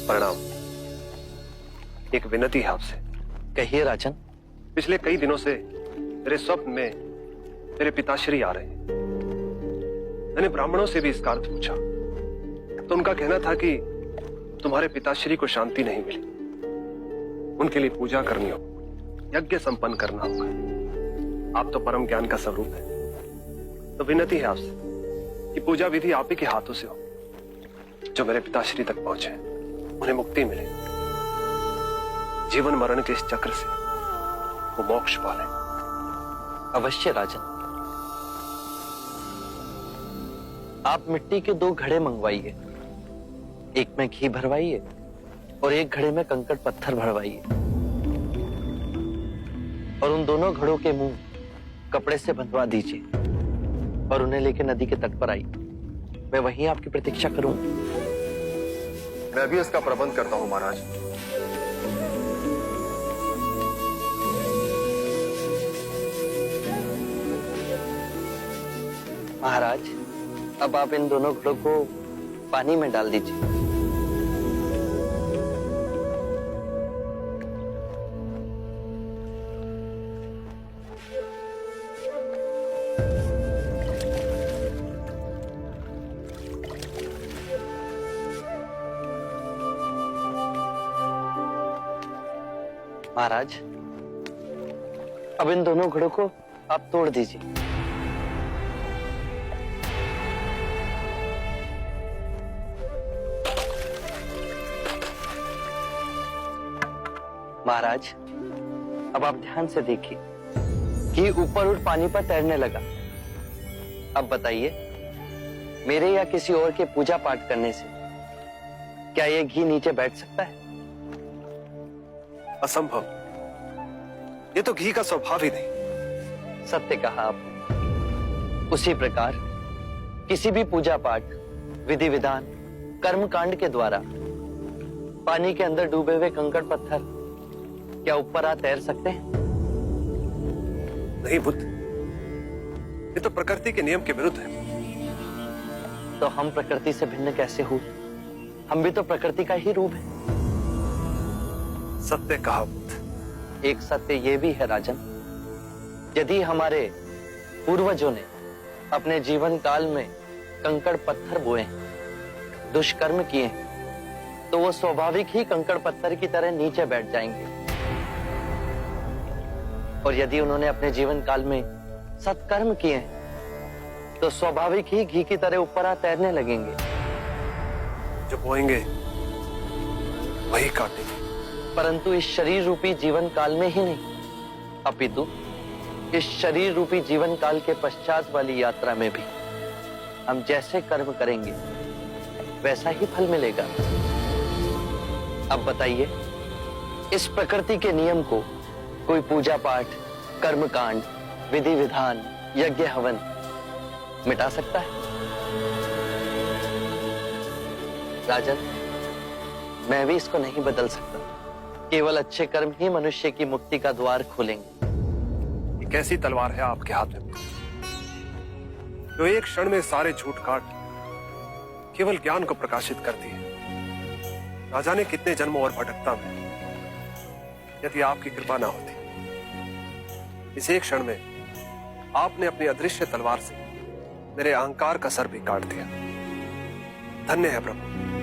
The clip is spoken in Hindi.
प्रणाम। एक विनती है आपसे। कहिए राजन। पिछले कई दिनों से मेरे स्वप्न में मेरे पिताश्री आ रहे हैं। मैंने ब्राह्मणों से भी इसका अर्थ पूछा तो उनका कहना था कि तुम्हारे पिताश्री को शांति नहीं मिली, उनके लिए पूजा करनी हो, यज्ञ संपन्न करना होगा। आप तो परम ज्ञान का स्वरूप है, तो विनती है आपसे कि पूजा विधि आप ही के हाथों से हो, जो मेरे पिताश्री तक पहुंचे, उन्हें मुक्ति मिले, जीवन मरण के इस चक्र से वो मोक्ष पाले। अवश्य राजन। आप मिट्टी के 2 घड़े मंगवाइए, एक में घी भरवाइए और एक घड़े में कंकड़ पत्थर भरवाइए, और उन दोनों घड़ों के मुंह कपड़े से बंधवा दीजिए और उन्हें लेकर नदी के तट पर आइए। मैं वहीं आपकी प्रतीक्षा करूंगा। मैं भी इसका प्रबंध करता हूं महाराज। महाराज, अब आप इन दोनों घड़ों को पानी में डाल दीजिए। महाराज, अब इन दोनों घड़ों को आप तोड़ दीजिए। महाराज, अब आप ध्यान से देखिए कि ऊपर उठ पानी पर तैरने लगा। अब बताइए, मेरे या किसी और के पूजा पाठ करने से क्या यह घी नीचे बैठ सकता है? असंभव। ये तो घी का स्वभाव ही नहीं। सत्य कहा आपने। उसी प्रकार किसी भी पूजा पाठ, विधि विधान, कर्म कांड के द्वारा पानी के अंदर डूबे हुए कंकड़ पत्थर क्या ऊपर आ तैर सकते हैं? नहीं बुद्ध, ये तो प्रकृति के नियम के विरुद्ध है। तो हम प्रकृति से भिन्न कैसे हुए? हम भी तो प्रकृति का ही रूप है। सत्य कहा बुद्ध। एक सत्य ये भी है राजन, यदि हमारे पूर्वजों ने अपने जीवन काल में कंकड़ पत्थर बोए, दुष्कर्म किए, तो वो स्वाभाविक ही कंकड़ पत्थर की तरह नीचे बैठ जाएंगे। और यदि उन्होंने अपने जीवन काल में सत्कर्म किए तो स्वाभाविक ही घी की तरह ऊपर आ तैरने लगेंगे। जो बोएंगे वही काटेंगे। परंतु इस शरीर रूपी जीवन काल में ही नहीं, अपितु इस शरीर रूपी जीवन काल के पश्चात वाली यात्रा में भी हम जैसे कर्म करेंगे वैसा ही फल मिलेगा। अब बताइए, इस प्रकृति के नियम को कोई पूजा पाठ, कर्म कांड, विधि विधान, यज्ञ हवन मिटा सकता है? राजन, मैं भी इसको नहीं बदल सकता। केवल अच्छे कर्म ही मनुष्य की मुक्ति का द्वार खोलेंगे। ये कैसी तलवार है आपके हाथ में, जो एक क्षण में सारे झूठ काट केवल ज्ञान को प्रकाशित करती है? ना जाने कितने जन्मों और भटकता में यदि आपकी कृपा ना होती। इस एक क्षण में आपने अपनी अदृश्य तलवार से मेरे अहंकार का सर भी काट दिया। धन्य है प्रभु।